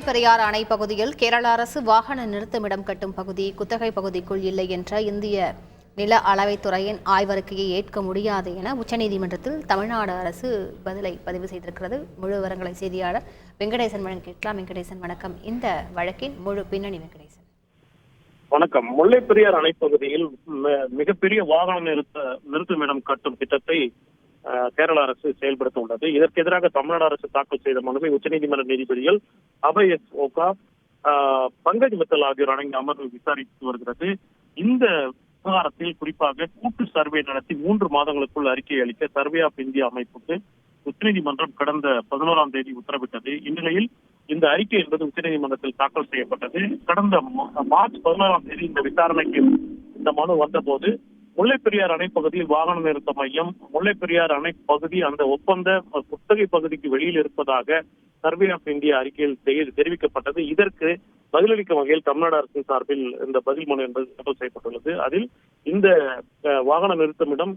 முல்லைப்பெரியாறு அணை பகுதியில் கேரள அரசு வாகன நிறுத்துமிடம் கட்டும் பகுதி குத்தகை பகுதிக்குள் இல்லை என்ற இந்திய நில அளவைத்துறையின் ஆய்வறிக்கையை ஏற்க முடியாது என உச்சநீதிமன்றத்தில் தமிழ்நாடு அரசு பதிலை பதிவு செய்திருக்கிறது. முழு விவரங்களை செய்தியாளர் வெங்கடேசன் வழங்க கேட்கலாம். வெங்கடேசன் வணக்கம். இந்த வழக்கின் முழு பின்னணி வெங்கடேசன். வணக்கம். முல்லைப்பெரியாறு அணை பகுதியில் மிகப்பெரிய வாகன நிறுத்துமிடம் கட்டும் திட்டத்தை கேரள அரசு செயல்படுத்த உள்ளது. இதற்கு எதிராக தமிழ்நாடு அரசு தாக்கல் செய்த மனுவை உச்சநீதிமன்ற நீதிபதிகள் அபய் எஸ் ஓகா, பங்கஜ் மித்தல் ஆகியோர் அடங்கிய அமர்வு விசாரித்து வருகிறது. இந்த விவகாரத்தில் குறிப்பாக கூட்டு சர்வே நடத்தி 3 மாதங்களுக்குள் அறிக்கை அளிக்க சர்வே ஆஃப் இந்தியா அமைப்புக்கு உச்சநீதிமன்றம் கடந்த 11ஆம் தேதி உத்தரவிட்டது. இந்நிலையில் இந்த அறிக்கை என்பது உச்சநீதிமன்றத்தில் தாக்கல் செய்யப்பட்டது. கடந்த மார்ச் 11ஆம் தேதி இந்த விசாரணைக்கு இந்த மனு வந்தபோது முல்லைப்பெரியாறு அணை பகுதியில் வாகன நிறுத்த மையம், முல்லைப்பெரியாறு அணை பகுதி அந்த ஒப்பந்த குத்தகை பகுதிக்கு வெளியில் இருப்பதாக சர்வே ஆஃப் இந்தியா அறிக்கையில் தெரிவிக்கப்பட்டது. இதற்கு பதிலளிக்கும் வகையில் தமிழ்நாடு அரசின் சார்பில் இந்த பதில் மனு என்பது தாக்கல் செய்யப்பட்டுள்ளது. அதில் இந்த வாகன நிறுத்தமிடம்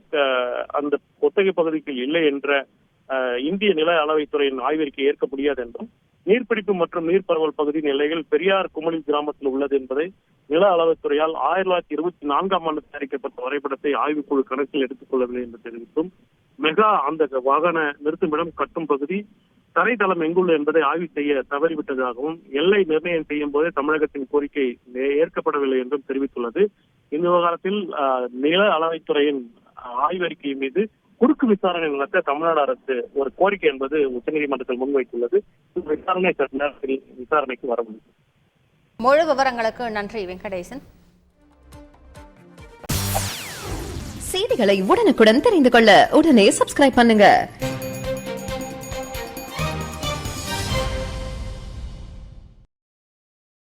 அந்த குத்தகை பகுதிக்கு இல்லை என்ற இந்திய நில அளவைத்துறையின் ஆய்வறிக்கை ஏற்க முடியாது என்றும், நீர்பிடிப்பு மற்றும் நீர் பரவல் பகுதியின் எல்லைகள் பெரியார் குமளி கிராமத்தில் உள்ளது என்பதை நில அளவைத்துறையால் 1924ஆம் ஆண்டு தயாரிக்கப்பட்ட வரைபடத்தை ஆய்வுக்குழு கணக்கில் எடுத்துக் கொள்ளவில்லை என்று தெரிவித்தும், மெகா அந்த வாகன நிறுத்துமிடம் கட்டும் பகுதி தரைத்தளம் எங்குள்ள என்பதை ஆய்வு செய்ய தவறிவிட்டதாகவும், எல்லை நிர்ணயம் செய்யும் போதே தமிழகத்தின் கோரிக்கை ஏற்கப்படவில்லை என்றும் தெரிவித்துள்ளது. இந்த விவகாரத்தில் நில அளவைத்துறையின் ஆய்வறிக்கை மீது குறுக்கு விசாரணை நடத்த தமிழ்நாடு அரசு ஒரு கோரிக்கை என்பது உச்சநீதிமன்றத்தில் முன்வைத்துள்ளது. விசாரணைக்கு வர முடியும். முழு விவரங்களுக்கு நன்றி வெங்கடேசன். செய்திகளை உடனுக்குடன் தெரிந்து கொள்ள உடனே சப்ஸ்கிரைப் பண்ணுங்க.